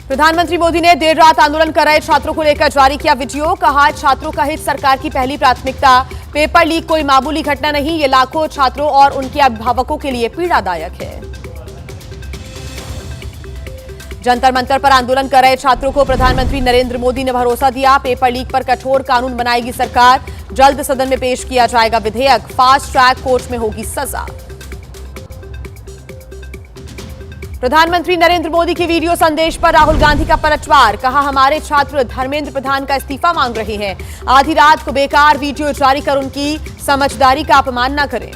प्रधानमंत्री मोदी ने देर रात आंदोलन कर रहे छात्रों को लेकर जारी किया वीडियो। कहा, छात्रों का हित सरकार की पहली प्राथमिकता। पेपर लीक कोई मामूली घटना नहीं, ये लाखों छात्रों और उनके अभिभावकों के लिए पीड़ादायक है। जंतर मंतर पर आंदोलन कर रहे छात्रों को प्रधानमंत्री नरेंद्र मोदी ने भरोसा दिया। पेपर लीक पर कठोर कानून बनाएगी सरकार। जल्द सदन में पेश किया जाएगा विधेयक। फास्ट ट्रैक कोर्ट में होगी सजा। प्रधानमंत्री नरेंद्र मोदी की वीडियो संदेश पर राहुल गांधी का पलटवार। कहा, हमारे छात्र धर्मेंद्र प्रधान का इस्तीफा मांग रहे हैं। आधी रात को बेकार वीडियो जारी कर उनकी समझदारी का अपमान न करें।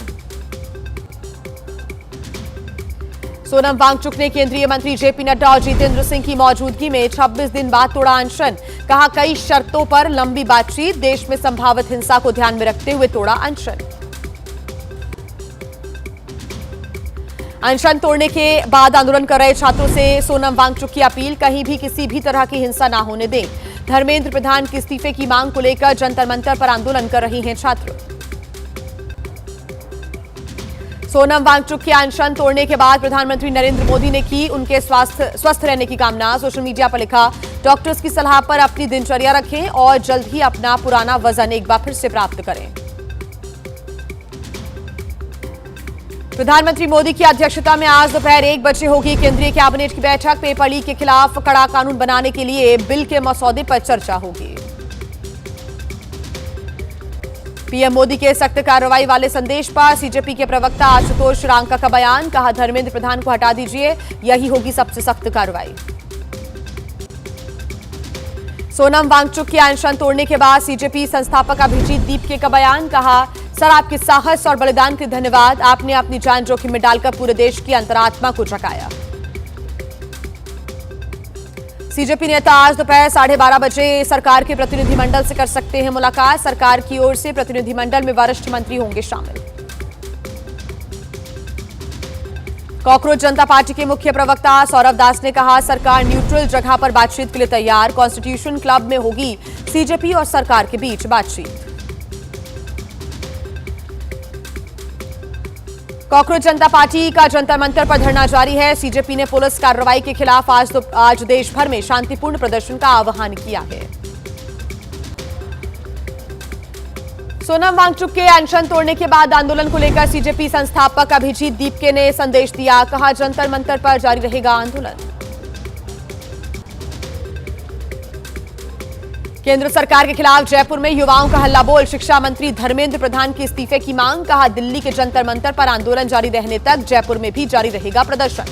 सोनम वांगचुक ने केंद्रीय मंत्री जेपी नड्डा और जितेंद्र सिंह की मौजूदगी में 26 दिन बाद तोड़ा अनशन। कहा, कई शर्तों पर लंबी बातचीत, देश में संभावित हिंसा को ध्यान में रखते हुए तोड़ा अनशन। अनशन तोड़ने के बाद आंदोलन कर रहे छात्रों से सोनम वांगचुक की अपील, कहीं भी किसी भी तरह की हिंसा ना होने दें। धर्मेंद्र प्रधान के इस्तीफे की मांग को लेकर जंतर मंतर पर आंदोलन कर रही हैं छात्र। सोनम वांगचुक के अनशन तोड़ने के बाद प्रधानमंत्री नरेंद्र मोदी ने की उनके स्वस्थ रहने की कामना। सोशल मीडिया पर लिखा, डॉक्टर्स की सलाह पर अपनी दिनचर्या रखें और जल्द ही अपना पुराना वजन एक बार फिर से प्राप्त करें। प्रधानमंत्री मोदी की अध्यक्षता में आज दोपहर 1 बजे होगी केंद्रीय कैबिनेट की बैठक। पेपर लीक के खिलाफ कड़ा कानून बनाने के लिए बिल के मसौदे पर चर्चा होगी। पीएम मोदी के सख्त कार्रवाई वाले संदेश पर सीजेपी के प्रवक्ता आशुतोष रांका का बयान। कहा, धर्मेंद्र प्रधान को हटा दीजिए, यही होगी सबसे सख्त कार्रवाई। सोनम वांगचुक के अनशन तोड़ने के बाद सीजेपी संस्थापक अभिजीत दीपके का बयान। कहा, सर, आपके साहस और बलिदान के धन्यवाद। आपने अपनी जान जोखिम में डालकर पूरे देश की अंतरात्मा को जगाया। सीजेपी नेता आज दोपहर 12:30 बजे सरकार के प्रतिनिधिमंडल से कर सकते हैं मुलाकात। सरकार की ओर से प्रतिनिधिमंडल में वरिष्ठ मंत्री होंगे शामिल। कॉकरोच जनता पार्टी के मुख्य प्रवक्ता सौरभ दास ने कहा, सरकार न्यूट्रल जगह पर बातचीत के लिए तैयार। कॉन्स्टिट्यूशन क्लब में होगी सीजेपी और सरकार के बीच बातचीत। कॉकरोच जनता पार्टी का जंतर मंतर पर धरना जारी है। सीजेपी ने पुलिस कार्रवाई के खिलाफ आज देश भर में शांतिपूर्ण प्रदर्शन का आह्वान किया है। सोनम वांगचुक के अनशन तोड़ने के बाद आंदोलन को लेकर सीजेपी संस्थापक अभिजीत दीपके ने संदेश दिया। कहा, जंतर मंतर पर जारी रहेगा आंदोलन। केंद्र सरकार के खिलाफ जयपुर में युवाओं का हल्ला बोल। शिक्षा मंत्री धर्मेंद्र प्रधान के इस्तीफे की मांग। कहा, दिल्ली के जंतर मंतर पर आंदोलन जारी रहने तक जयपुर में भी जारी रहेगा प्रदर्शन।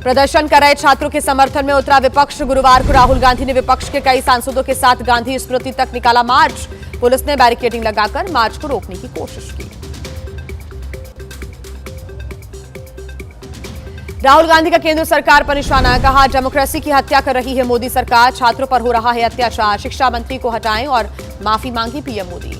प्रदर्शन कर रहे छात्रों के समर्थन में उतरा विपक्ष। गुरुवार को राहुल गांधी ने विपक्ष के कई सांसदों के साथ गांधी स्मृति तक निकाला मार्च। पुलिस ने बैरिकेडिंग लगाकर मार्च को रोकने की कोशिश की। राहुल गांधी का केंद्र सरकार पर निशाना। कहा, डेमोक्रेसी की हत्या कर रही है मोदी सरकार। छात्रों पर हो रहा है अत्याचार। शिक्षा मंत्री को हटाएं और माफी मांगी पीएम मोदी।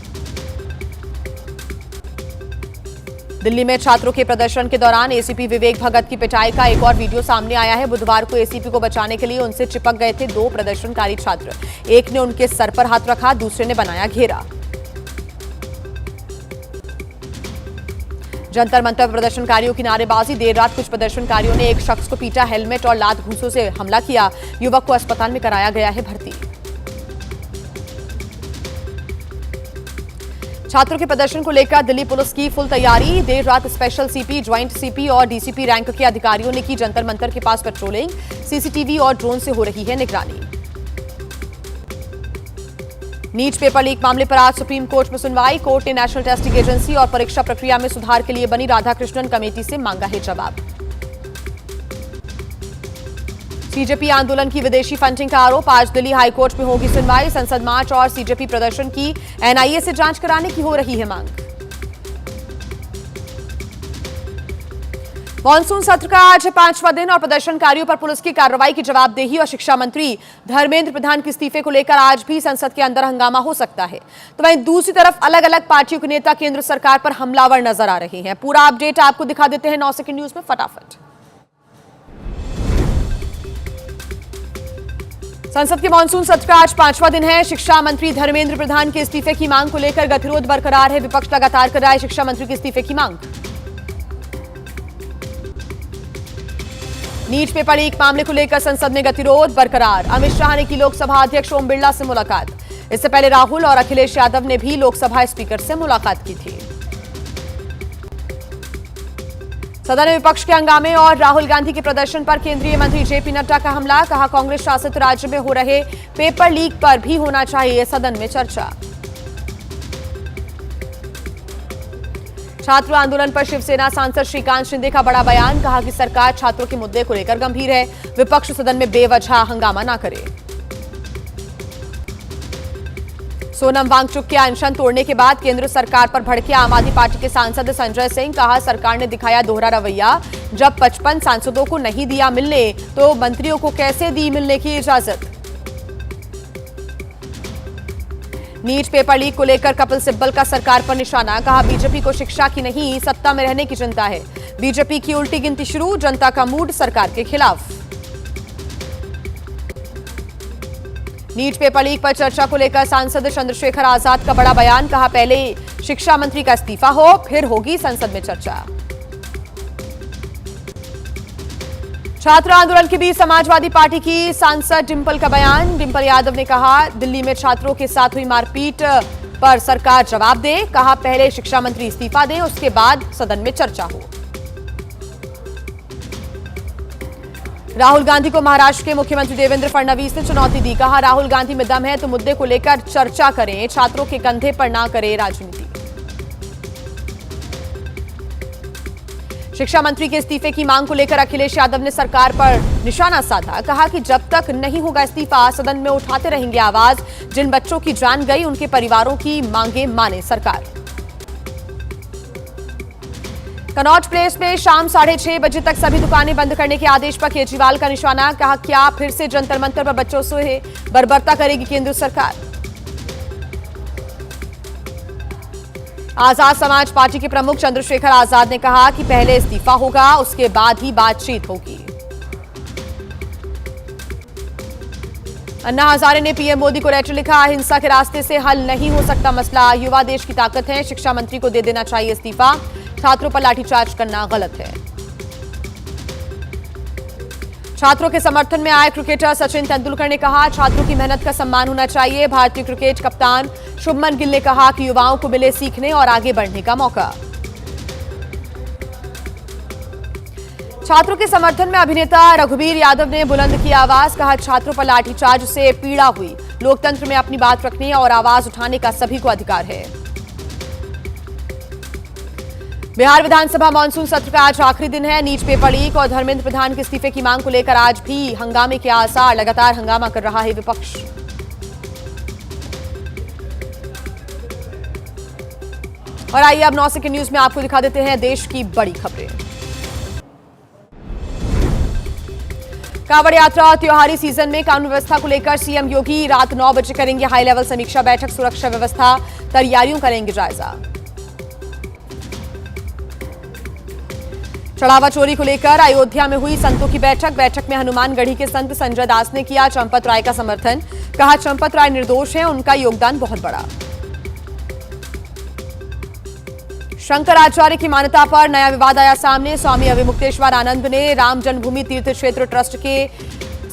दिल्ली में छात्रों के प्रदर्शन के दौरान एसीपी विवेक भगत की पिटाई का एक और वीडियो सामने आया है। बुधवार को एसीपी को बचाने के लिए उनसे चिपक गए थे 2 प्रदर्शनकारी छात्र। एक ने उनके सर पर हाथ रखा, दूसरे ने बनाया घेरा। जंतर मंतर प्रदर्शनकारियों की नारेबाजी। देर रात कुछ प्रदर्शनकारियों ने एक शख्स को पीटा, हेलमेट और लात घूंसों से हमला किया। युवक को अस्पताल में कराया गया है भर्ती। छात्रों के प्रदर्शन को लेकर दिल्ली पुलिस की फुल तैयारी। देर रात स्पेशल सीपी, ज्वाइंट सीपी और डीसीपी रैंक के अधिकारियों ने की जंतर मंतर के पास पेट्रोलिंग। सीसीटीवी और ड्रोन से हो रही है निगरानी। नीट पेपर लीक मामले पर आज सुप्रीम कोर्ट में सुनवाई। कोर्ट ने नेशनल टेस्टिंग एजेंसी और परीक्षा प्रक्रिया में सुधार के लिए बनी राधाकृष्णन कमेटी से मांगा है जवाब। सीजेपी आंदोलन की विदेशी फंडिंग का आरोप। आज दिल्ली हाईकोर्ट में होगी सुनवाई। संसद मार्च और सीजेपी प्रदर्शन की एनआईए से जांच कराने की हो रही है मांग। मॉनसून सत्र का आज 5वां दिन और प्रदर्शनकारियों पर पुलिस की कार्रवाई की जवाबदेही और शिक्षा मंत्री धर्मेंद्र प्रधान के इस्तीफे को लेकर आज भी संसद के अंदर हंगामा हो सकता है। तो वहीं दूसरी तरफ अलग अलग पार्टियों के नेता केंद्र सरकार पर हमलावर नजर आ रहे हैं। पूरा अपडेट आपको दिखा देते हैं 9 सेकंड न्यूज में फटाफट। संसद के मॉनसून सत्र का आज 5वां दिन है। शिक्षा मंत्री धर्मेंद्र प्रधान के इस्तीफे की मांग को लेकर गतिरोध बरकरार है। विपक्ष लगातार कर रहा है शिक्षा मंत्री के इस्तीफे की मांग। नीट पेपर लीक मामले को लेकर संसद में गतिरोध बरकरार। अमित शाह ने की लोकसभा अध्यक्ष ओम बिरला से मुलाकात। इससे पहले राहुल और अखिलेश यादव ने भी लोकसभा स्पीकर से मुलाकात की थी। सदन में विपक्ष के हंगामे और राहुल गांधी के प्रदर्शन पर केंद्रीय मंत्री जेपी नड्डा का हमला। कहा, कांग्रेस शासित राज्य में हो रहे पेपर लीक पर भी होना चाहिए सदन में चर्चा। छात्र आंदोलन पर शिवसेना सांसद श्रीकांत शिंदे का बड़ा बयान। कहा कि सरकार छात्रों के मुद्दे को लेकर गंभीर है, विपक्ष सदन में बेवजह हंगामा न करे। सोनम वांगचुक के अनशन तोड़ने के बाद केंद्र सरकार पर भड़के आम आदमी पार्टी के सांसद संजय सिंह। कहा, सरकार ने दिखाया दोहरा रवैया। जब 55 सांसदों को नहीं दिया मिलने तो मंत्रियों को कैसे दी मिलने की इजाजत। नीट पेपर लीक को लेकर कपिल सिब्बल का सरकार पर निशाना। कहा, बीजेपी को शिक्षा की नहीं सत्ता में रहने की चिंता है। बीजेपी की उल्टी गिनती शुरू, जनता का मूड सरकार के खिलाफ। नीट पेपर लीक पर चर्चा को लेकर सांसद चंद्रशेखर आजाद का बड़ा बयान। कहा, पहले शिक्षा मंत्री का इस्तीफा हो, फिर होगी संसद में चर्चा। छात्र आंदोलन के बीच समाजवादी पार्टी की सांसद डिंपल का बयान। डिंपल यादव ने कहा, दिल्ली में छात्रों के साथ हुई मारपीट पर सरकार जवाब दे। कहा, पहले शिक्षा मंत्री इस्तीफा दें, उसके बाद सदन में चर्चा हो। राहुल गांधी को महाराष्ट्र के मुख्यमंत्री देवेंद्र फडणवीस ने चुनौती दी। कहा, राहुल गांधी में दम है तो मुद्दे को लेकर चर्चा करें, छात्रों के कंधे पर ना करें राजनीति। शिक्षा मंत्री के इस्तीफे की मांग को लेकर अखिलेश यादव ने सरकार पर निशाना साधा। कहा कि जब तक नहीं होगा इस्तीफा सदन में उठाते रहेंगे आवाज। जिन बच्चों की जान गई उनके परिवारों की मांगे माने सरकार। कनॉट प्लेस में शाम 6:30 बजे तक सभी दुकानें बंद करने के आदेश पर केजरीवाल का निशाना। कहा, क्या फिर से जंतर मंतर पर बच्चों से बर्बरता करेगी केंद्र सरकार। आजाद समाज पार्टी के प्रमुख चंद्रशेखर आजाद ने कहा कि पहले इस्तीफा होगा, उसके बाद ही बातचीत होगी। अन्ना हजारे ने पीएम मोदी को लेटर लिखा। हिंसा के रास्ते से हल नहीं हो सकता मसला। युवा देश की ताकत है, शिक्षा मंत्री को दे देना चाहिए इस्तीफा। छात्रों पर लाठीचार्ज करना गलत है। छात्रों के समर्थन में आए क्रिकेटर सचिन तेंदुलकर ने कहा, छात्रों की मेहनत का सम्मान होना चाहिए। भारतीय क्रिकेट कप्तान शुभमन गिल ने कहा कि युवाओं को मिले सीखने और आगे बढ़ने का मौका। छात्रों के समर्थन में अभिनेता रघुवीर यादव ने बुलंद की आवाज। कहा, छात्रों पर लाठीचार्ज से पीड़ा हुई। लोकतंत्र में अपनी बात रखने और आवाज उठाने का सभी को अधिकार है। बिहार विधानसभा मानसून सत्र का आज आखिरी दिन है। नीट पेपर लीक और धर्मेंद्र प्रधान के इस्तीफे की मांग को लेकर आज भी हंगामे के आसार। लगातार हंगामा कर रहा है विपक्ष। और आइए अब 9 सेकंड न्यूज में आपको दिखा देते हैं देश की बड़ी खबरें। कांवड़ यात्रा त्योहारी सीजन में कानून व्यवस्था को लेकर सीएम योगी रात 9 बजे करेंगे हाई लेवल समीक्षा बैठक। सुरक्षा व्यवस्था तैयारियों करेंगे जायजा। चढ़ावा चोरी को लेकर अयोध्या में हुई संतों की बैठक में हनुमानगढ़ी के संत संजय दास ने किया चंपत राय का समर्थन। कहा, चंपत राय निर्दोष हैं, उनका योगदान बहुत बड़ा। शंकराचार्य की मान्यता पर नया विवाद आया सामने। स्वामी अविमुक्तेश्वर आनंद ने राम जन्मभूमि तीर्थ क्षेत्र ट्रस्ट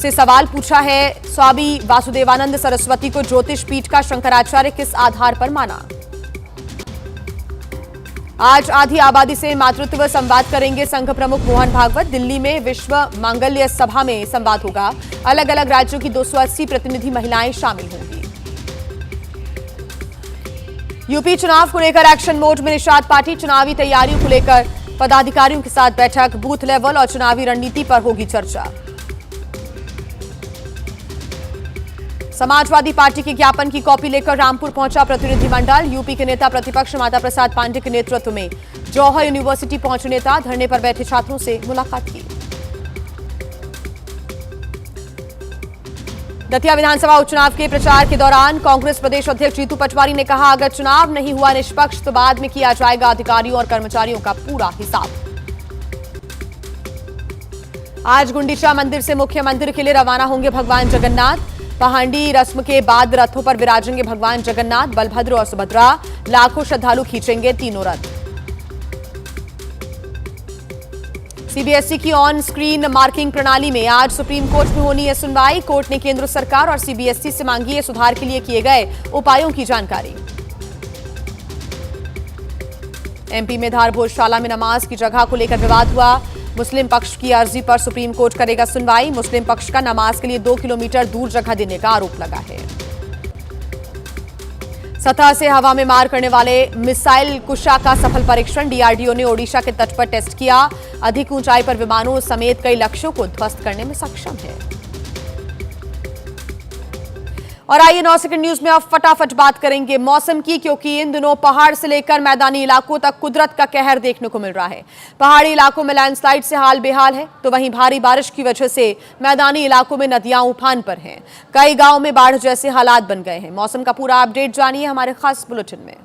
से सवाल पूछा है। स्वामी वासुदेवानंद सरस्वती को ज्योतिष पीठ का शंकराचार्य किस आधार पर माना। आज आधी आबादी से मातृत्व संवाद करेंगे संघ प्रमुख मोहन भागवत। दिल्ली में विश्व मांगल्य सभा में संवाद होगा। अलग अलग राज्यों की 280 प्रतिनिधि महिलाएं शामिल होंगी। यूपी चुनाव को लेकर एक्शन मोड में निषाद पार्टी। चुनावी तैयारियों को लेकर पदाधिकारियों के साथ बैठक। बूथ लेवल और चुनावी रणनीति पर होगी चर्चा। समाजवादी पार्टी के ज्ञापन की कॉपी लेकर रामपुर पहुंचा प्रतिनिधिमंडल। यूपी के नेता प्रतिपक्ष माता प्रसाद पांडे के नेतृत्व में जौहर यूनिवर्सिटी पहुंचे नेता। धरने पर बैठे छात्रों से मुलाकात की। दतिया विधानसभा उपचुनाव के प्रचार के दौरान कांग्रेस प्रदेश अध्यक्ष जीतू पटवारी ने कहा, अगर चुनाव नहीं हुआ निष्पक्ष तो बाद में किया जाएगा अधिकारियों और कर्मचारियों का पूरा हिसाब। आज गुंडीचा मंदिर से मुख्य मंदिर के लिए रवाना होंगे भगवान जगन्नाथ। पहांडी रस्म के बाद रथों पर विराजेंगे भगवान जगन्नाथ। बलभद्र और सुभद्रा। लाखों श्रद्धालु खींचेंगे तीनों रथ। सीबीएसई की ऑन स्क्रीन मार्किंग प्रणाली में आज सुप्रीम कोर्ट में होनी है सुनवाई। कोर्ट ने केंद्र सरकार और सीबीएसई से मांगी है सुधार के लिए किए गए उपायों की जानकारी। एमपी में धार भोजशाला में नमाज की जगह को लेकर विवाद हुआ। मुस्लिम पक्ष की अर्जी पर सुप्रीम कोर्ट करेगा सुनवाई। मुस्लिम पक्ष का नमाज के लिए 2 किलोमीटर दूर जगह देने का आरोप लगा है। सतह से हवा में मार करने वाले मिसाइल कुशा का सफल परीक्षण। डीआरडीओ ने ओडिशा के तट पर टेस्ट किया। अधिक ऊंचाई पर विमानों समेत कई लक्ष्यों को ध्वस्त करने में सक्षम है। और आइए 9 सेकंड न्यूज में अब फटाफट बात करेंगे मौसम की, क्योंकि इन दिनों पहाड़ से लेकर मैदानी इलाकों तक कुदरत का कहर देखने को मिल रहा है। पहाड़ी इलाकों में लैंडस्लाइड से हाल बेहाल है, तो वहीं भारी बारिश की वजह से मैदानी इलाकों में नदियां उफान पर हैं। कई गांव में बाढ़ जैसे हालात बन गए हैं। मौसम का पूरा अपडेट जानिए हमारे खास बुलेटिन में।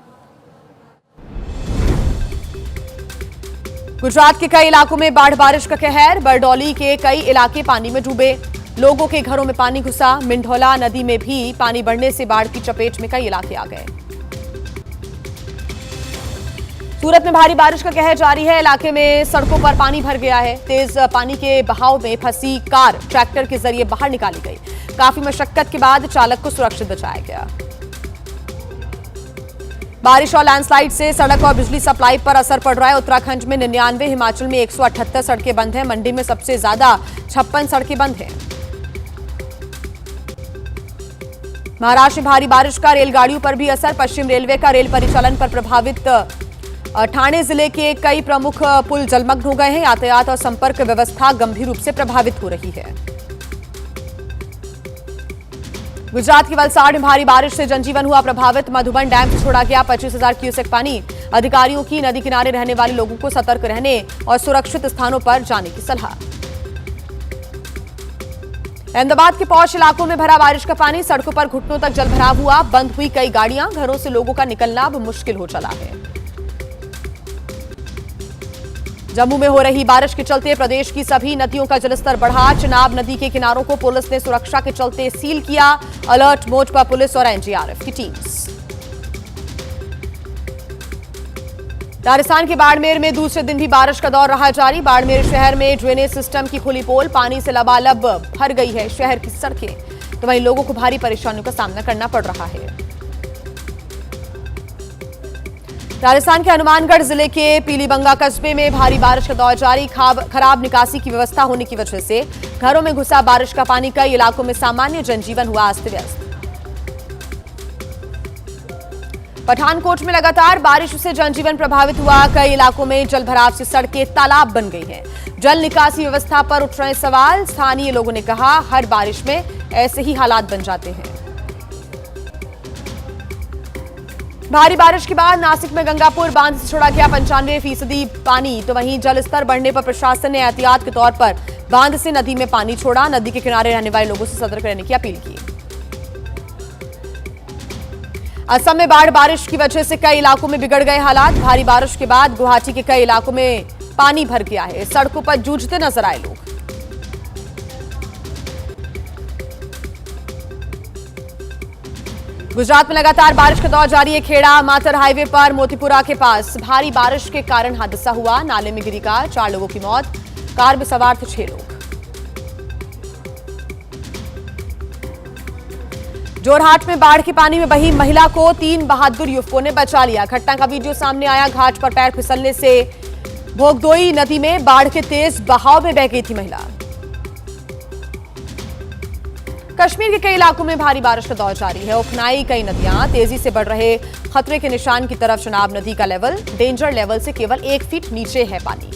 गुजरात के कई इलाकों में बाढ़ बारिश का कहर। बरडौली के कई इलाके पानी में डूबे। लोगों के घरों में पानी घुसा। मिंढोला नदी में भी पानी बढ़ने से बाढ़ की चपेट में कई इलाके आ गए। सूरत में भारी बारिश का कहर जारी है। इलाके में सड़कों पर पानी भर गया है। तेज पानी के बहाव में फंसी कार ट्रैक्टर के जरिए बाहर निकाली गई। काफी मशक्कत के बाद चालक को सुरक्षित बचाया गया। बारिश और लैंडस्लाइड से सड़क और बिजली सप्लाई पर असर पड़ रहा है। उत्तराखंड में 99, हिमाचल में 178 सड़कें बंद हैं। मंडी में सबसे ज्यादा 56 सड़कें बंद हैं। महाराष्ट्र में भारी बारिश का रेलगाड़ियों पर भी असर। पश्चिम रेलवे का रेल परिचालन पर प्रभावित। ठाणे जिले के कई प्रमुख पुल जलमग्न हो गए हैं। यातायात और संपर्क व्यवस्था गंभीर रूप से प्रभावित हो रही है। गुजरात के वलसाड में भारी बारिश से जनजीवन हुआ प्रभावित। मधुबन डैम से छोड़ा गया 25,000 क्यूसेक पानी। अधिकारियों की नदी किनारे रहने वाले लोगों को सतर्क रहने और सुरक्षित स्थानों पर जाने की सलाह। अहमदाबाद के पौष इलाकों में भरा बारिश का पानी। सड़कों पर घुटनों तक जलभराव हुआ। बंद हुई कई गाड़ियां। घरों से लोगों का निकलना अब मुश्किल हो चला है। जम्मू में हो रही बारिश के चलते प्रदेश की सभी नदियों का जलस्तर बढ़ा। चिनाब नदी के किनारों को पुलिस ने सुरक्षा के चलते सील किया। अलर्ट मोड पर पुलिस और एनडीआरएफ की टीम्स। राजस्थान के बाड़मेर में दूसरे दिन भी बारिश का दौर रहा जारी। बाड़मेर शहर में ड्रेनेज सिस्टम की खुली पोल। पानी से लबालब भर गई है शहर की सड़कें, तो वहीं लोगों को भारी परेशानियों का सामना करना पड़ रहा है। राजस्थान के हनुमानगढ़ जिले के पीलीबंगा कस्बे में भारी बारिश का दौर जारी। खराब निकासी की व्यवस्था होने की वजह से घरों में घुसा बारिश का पानी। कई इलाकों में सामान्य जनजीवन हुआ अस्त व्यस्त। पठानकोट में लगातार बारिश से जनजीवन प्रभावित हुआ। कई इलाकों में जलभराव से सड़कें तालाब बन गई हैं। जल निकासी व्यवस्था पर उठ रहे सवाल। स्थानीय लोगों ने कहा हर बारिश में ऐसे ही हालात बन जाते हैं। भारी बारिश के बाद नासिक में गंगापुर बांध से छोड़ा गया 95% पानी, तो वहीं जलस्तर बढ़ने पर प्रशासन ने एहतियात के तौर पर बांध से नदी में पानी छोड़ा। नदी के किनारे रहने वाले लोगों से सतर्क रहने की अपील की। असम में बाढ़ बारिश की वजह से कई इलाकों में बिगड़ गए हालात। भारी बारिश के बाद गुवाहाटी के कई इलाकों में पानी भर गया है। सड़कों पर जूझते नजर आए लोग। गुजरात में लगातार बारिश का दौर जारी है। खेड़ा मातर हाईवे पर मोतीपुरा के पास भारी बारिश के कारण हादसा हुआ। नाले में गिरी कार, 4 लोगों की मौत। कार में सवार थे 6 लोग। जोरहाट में बाढ़ के पानी में बही महिला को 3 बहादुर युवकों ने बचा लिया। घटना का वीडियो सामने आया। घाट पर पैर फिसलने से भोगदोई नदी में बाढ़ के तेज बहाव में बह गई थी महिला। कश्मीर के कई इलाकों में भारी बारिश का दौर जारी है। उफनाई कई नदियां। तेजी से बढ़ रहे खतरे के निशान की तरफ चिनाब नदी का लेवल डेंजर लेवल से केवल 1 फीट नीचे है पानी।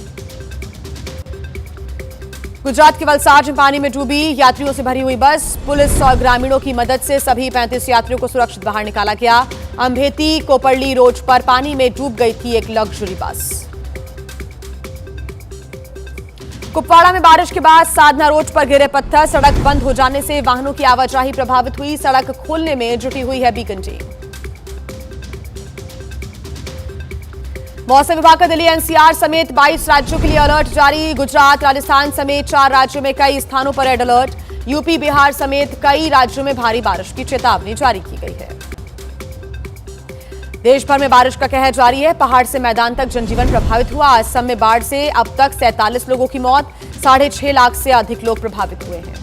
गुजरात के वलसाड में पानी में डूबी यात्रियों से भरी हुई बस। पुलिस और ग्रामीणों की मदद से सभी 35 यात्रियों को सुरक्षित बाहर निकाला गया। अम्भेती कोपरली रोड पर पानी में डूब गई थी एक लग्जरी बस। कुपवाड़ा में बारिश के बाद साधना रोड पर गिरे पत्थर। सड़क बंद हो जाने से वाहनों की आवाजाही प्रभावित हुई। सड़क खोलने में जुटी हुई है बीकन टीम। मौसम विभाग का दिल्ली एनसीआर समेत 22 राज्यों के लिए अलर्ट जारी। गुजरात, राजस्थान समेत 4 राज्यों में कई स्थानों पर रेड अलर्ट। यूपी, बिहार समेत कई राज्यों में भारी बारिश की चेतावनी जारी की गई है। देश भर में बारिश का कहर जारी है। पहाड़ से मैदान तक जनजीवन प्रभावित हुआ। असम में बाढ़ से अब तक 47 लोगों की मौत, 6.5 लाख से अधिक लोग प्रभावित हुए हैं।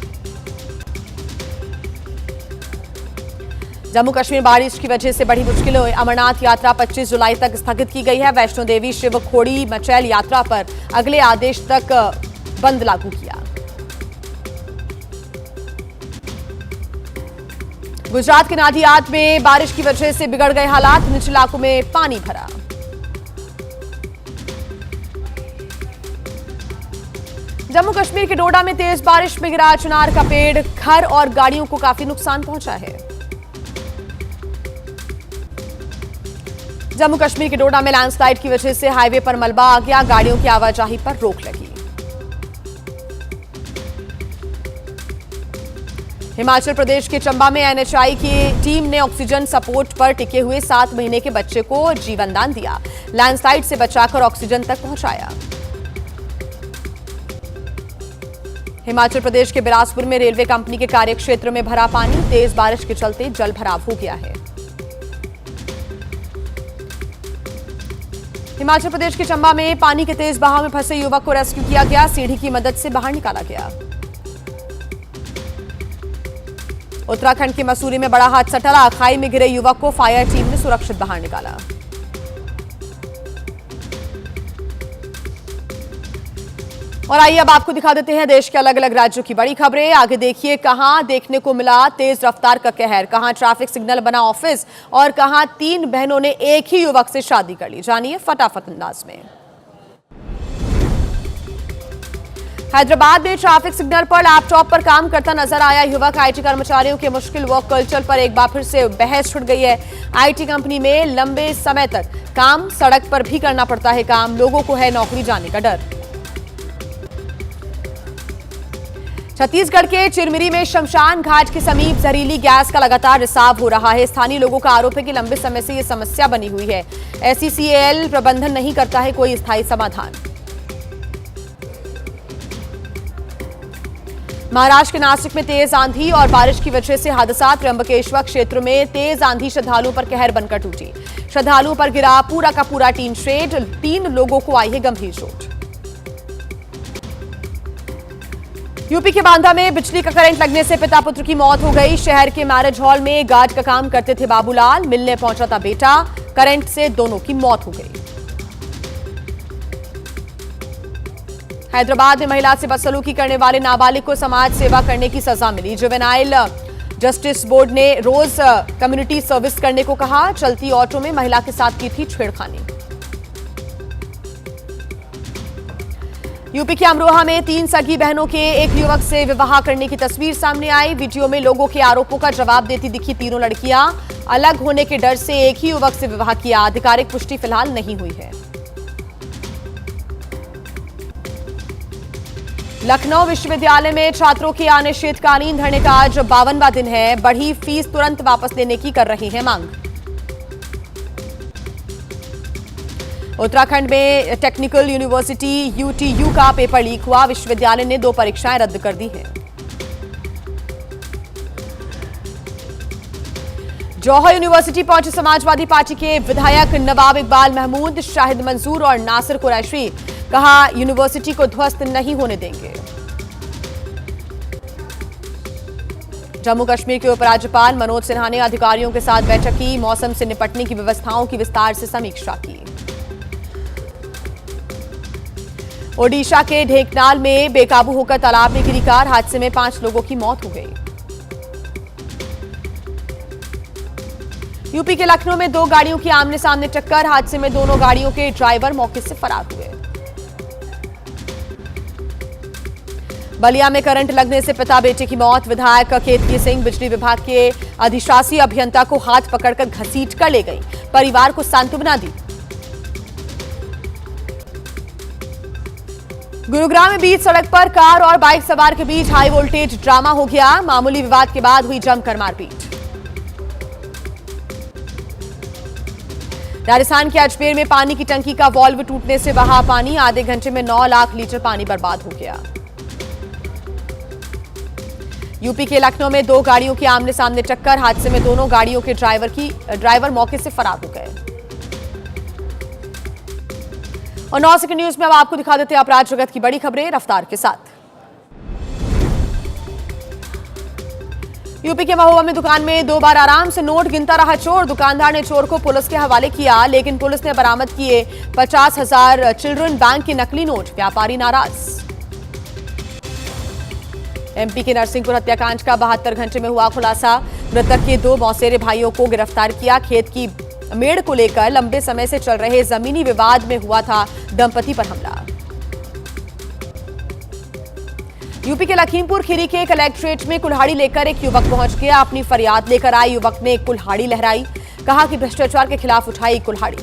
जम्मू कश्मीर बारिश की वजह से बड़ी मुश्किलें। अमरनाथ यात्रा 25 जुलाई तक स्थगित की गई है। वैष्णो देवी शिव खोड़ी मचैल यात्रा पर अगले आदेश तक बंद लागू किया। गुजरात के नादियाद में बारिश की वजह से बिगड़ गए हालात, निचले इलाकों में पानी भरा। जम्मू कश्मीर के डोडा में तेज बारिश में गिरा चिनार का पेड़, घर और गाड़ियों को काफी नुकसान पहुंचा है। जम्मू कश्मीर के डोडा में लैंडस्लाइड की वजह से हाईवे पर मलबा आ गया, गाड़ियों की आवाजाही पर रोक लगी। हिमाचल प्रदेश के चंबा में एनएचआई की टीम ने ऑक्सीजन सपोर्ट पर टिके हुए 7 महीने के बच्चे को जीवनदान दिया। लैंडस्लाइड से बचाकर ऑक्सीजन तक पहुंचाया। हिमाचल प्रदेश के बिलासपुर में रेलवे कंपनी के कार्यक्षेत्र में भरा पानी, तेज बारिश के चलते जल भराव हो गया है। हिमाचल प्रदेश के चंबा में पानी के तेज बहाव में फंसे युवक को रेस्क्यू किया गया, सीढ़ी की मदद से बाहर निकाला गया। उत्तराखंड के मसूरी में बड़ा हादसा टला, खाई में गिरे युवक को फायर टीम ने सुरक्षित बाहर निकाला। और आइए अब आपको दिखा देते हैं देश के अलग अलग राज्यों की बड़ी खबरें। आगे देखिए कहां देखने को मिला तेज रफ्तार का कहर, कहां ट्रैफिक सिग्नल बना ऑफिस और कहां 3 बहनों ने एक ही युवक से शादी कर ली। जानिए फटाफट अंदाज में। हैदराबाद में ट्रैफिक सिग्नल पर लैपटॉप पर काम करता नजर आया युवक। आईटी कर्मचारियों के मुश्किल वर्क कल्चर पर एक बार फिर से बहस छिड़ गई है। आईटी कंपनी में लंबे समय तक काम, सड़क पर भी करना पड़ता है काम, लोगों को है नौकरी जाने का डर। छत्तीसगढ़ के चिरमिरी में शमशान घाट के समीप जहरीली गैस का लगातार रिसाव हो रहा है। स्थानीय लोगों का आरोप है कि लंबे समय से यह समस्या बनी हुई है। एसईसीएल प्रबंधन नहीं करता है कोई स्थायी समाधान। महाराष्ट्र के नासिक में तेज आंधी और बारिश की वजह से हादसा। त्र्यंबकेश्वर क्षेत्र में तेज आंधी श्रद्धालुओं पर कहर बनकर टूटी। श्रद्धालुओं पर गिरा पूरा का पूरा टीन शेड, 3 लोगों को आई है गंभीर चोट। यूपी के बांदा में बिजली का करंट लगने से पिता पुत्र की मौत हो गई। शहर के मैरिज हॉल में गार्ड का काम करते थे बाबूलाल, मिलने पहुंचा था बेटा, करंट से दोनों की मौत हो गई। हैदराबाद में महिला से बदसलूकी करने वाले नाबालिग को समाज सेवा करने की सजा मिली। जुवेनाइल जस्टिस बोर्ड ने रोज कम्युनिटी सर्विस करने को कहा। चलती ऑटो में महिला के साथ की थी छेड़खानी। यूपी के अमरोहा में 3 सगी बहनों के एक युवक से विवाह करने की तस्वीर सामने आई। वीडियो में लोगों के आरोपों का जवाब देती दिखी तीनों लड़कियां। अलग होने के डर से एक ही युवक से विवाह किया। आधिकारिक पुष्टि फिलहाल नहीं हुई है। लखनऊ विश्वविद्यालय में छात्रों के अनिश्चितकालीन धरने का आज 52वां दिन है। बढ़ी फीस तुरंत वापस लेने की कर रही है मांग। उत्तराखंड में टेक्निकल यूनिवर्सिटी यूटीयू का पेपर लीक हुआ। विश्वविद्यालय ने 2 परीक्षाएं रद्द कर दी हैं। जौहर यूनिवर्सिटी पहुंचे समाजवादी पार्टी के विधायक नवाब इकबाल महमूद, शाहिद मंसूर और नासिर कुरैशी। कहा यूनिवर्सिटी को ध्वस्त नहीं होने देंगे। जम्मू कश्मीर के उपराज्यपाल मनोज सिन्हा ने अधिकारियों के साथ बैठक की। मौसम से निपटने की व्यवस्थाओं की विस्तार से समीक्षा की। ओडिशा के ढेंकनाल में बेकाबू होकर तालाब में गिरी कार, हादसे में 5 लोगों की मौत हो गई। यूपी के लखनऊ में 2 गाड़ियों की आमने सामने टक्कर, हादसे में दोनों गाड़ियों के ड्राइवर मौके से फरार हुए। बलिया में करंट लगने से पिता बेटे की मौत। विधायक केतकी सिंह बिजली विभाग के अधिशासी अभियंता को हाथ पकड़कर घसीट कर ले गई, परिवार को सांत्वना दी। गुरुग्राम में बीच सड़क पर कार और बाइक सवार के बीच हाई वोल्टेज ड्रामा हो गया। मामूली विवाद के बाद हुई जमकर मारपीट। राजस्थान के अजमेर में पानी की टंकी का वॉल्व टूटने से बहा पानी, आधे घंटे में 9 लाख लीटर पानी बर्बाद हो गया। यूपी के लखनऊ में 2 गाड़ियों की आमने सामने टक्कर, हादसे में दोनों गाड़ियों के ड्राइवर मौके से फरार हो गए। और 9 सेकंड न्यूज में अब आपको दिखा देते हैं अपराध जगत की बड़ी खबरें रफ्तार के साथ। यूपी के महुआ में दुकान में 2 बार आराम से नोट गिनता रहा चोर। दुकानदार ने चोर को पुलिस के हवाले किया, लेकिन पुलिस ने बरामद किए 50,000 चिल्ड्रन बैंक के नकली नोट। व्यापारी नाराज। एमपी के नरसिंहपुर हत्याकांड का 72 घंटे में हुआ खुलासा। मृतक के 2 मौसेरे भाइयों को गिरफ्तार किया। खेत की मेड़ को लेकर लंबे समय से चल रहे जमीनी विवाद में हुआ था दंपति पर हमला। यूपी के लखीमपुर खीरी के कलेक्ट्रेट में कुल्हाड़ी लेकर एक युवक पहुंच गया। अपनी फरियाद लेकर आए युवक ने एक कुल्हाड़ी लहराई, कहा कि भ्रष्टाचार के खिलाफ उठाई कुल्हाड़ी।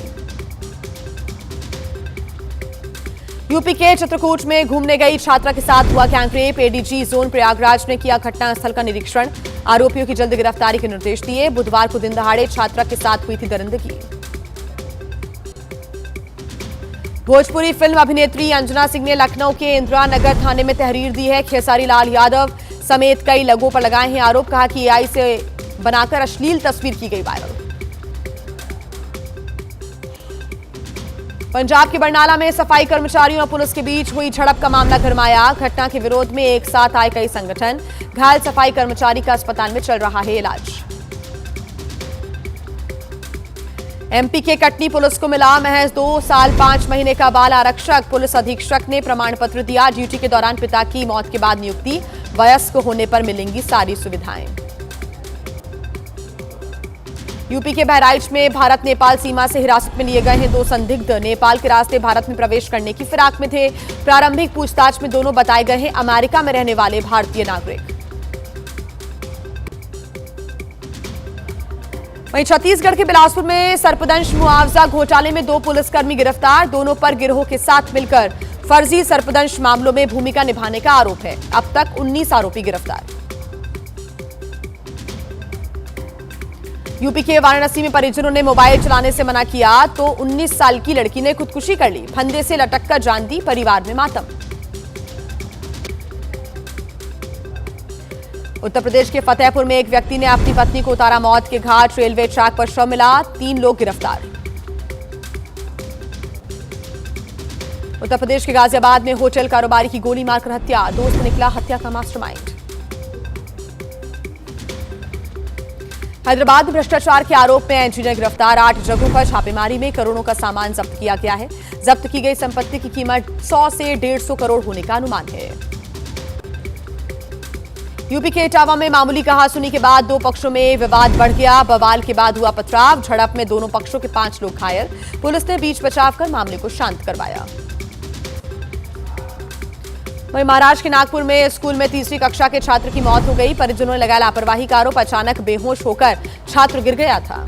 यूपी के चित्रकूट में घूमने गई छात्रा के साथ हुआ गैंगरेप। एडीजी जोन प्रयागराज ने किया घटनास्थल का निरीक्षण। आरोपियों की जल्द गिरफ्तारी के निर्देश दिए। बुधवार को दिन दहाड़े छात्रा के साथ हुई थी दरिंदगी। भोजपुरी फिल्म अभिनेत्री अंजना सिंह ने लखनऊ के इंदिरा नगर थाने में तहरीर दी है। खेसारी लाल यादव समेत कई लोगों पर लगाए हैं आरोप। कहा कि एआई से बनाकर अश्लील तस्वीर की गई वायरल। पंजाब के बरनाला में सफाई कर्मचारियों और पुलिस के बीच हुई झड़प का मामला गरमाया। घटना के विरोध में एक साथ आए कई संगठन। घायल सफाई कर्मचारी का अस्पताल में चल रहा है इलाज। एमपी के कटनी पुलिस को मिला महज 2 साल 5 महीने का बाल आरक्षक। पुलिस अधीक्षक ने प्रमाण पत्र दिया। ड्यूटी के दौरान पिता की मौत के बाद नियुक्ति। वयस्क होने पर मिलेंगी सारी सुविधाएं। यूपी के बहराइच में भारत नेपाल सीमा से हिरासत में लिए गए हैं 2 संदिग्ध। नेपाल के रास्ते भारत में प्रवेश करने की फिराक में थे। प्रारंभिक पूछताछ में दोनों बताए गए हैं अमेरिका में रहने वाले भारतीय नागरिक। वहीं छत्तीसगढ़ के बिलासपुर में सर्पदंश मुआवजा घोटाले में 2 पुलिसकर्मी गिरफ्तार। दोनों पर गिरोह के साथ मिलकर फर्जी सर्पदंश मामलों में भूमिका निभाने का आरोप है। अब तक 19 आरोपी गिरफ्तार। यूपी के वाराणसी में परिजनों ने मोबाइल चलाने से मना किया तो 19 साल की लड़की ने खुदकुशी कर ली। फंदे से लटककर जान दी, परिवार में मातम। उत्तर प्रदेश के फतेहपुर में एक व्यक्ति ने अपनी पत्नी को उतारा मौत के घाट। रेलवे ट्रैक पर शव मिला, 3 लोग गिरफ्तार। उत्तर प्रदेश के गाजियाबाद में होटल कारोबारी की गोली मारकर हत्या। दोस्त निकला हत्या का मास्टरमाइंड। हैदराबाद में भ्रष्टाचार के आरोप में इंजीनियर गिरफ्तार। 8 जगहों पर छापेमारी में करोड़ों का सामान जब्त किया गया है। जब्त की गई संपत्ति की कीमत 100 से 150 करोड़ होने का अनुमान है। यूपी के इटावा में मामूली कहासुनी के बाद 2 पक्षों में विवाद बढ़ गया। बवाल के बाद हुआ पथराव। झड़प में दोनों पक्षों के 5 लोग घायल। पुलिस ने बीच बचाव कर मामले को शांत करवाया। वहीं महाराष्ट्र के नागपुर में स्कूल में 3री कक्षा के छात्र की मौत हो गई। परिजनों ने लगाया लापरवाही का आरोप। अचानक बेहोश होकर छात्र गिर गया था।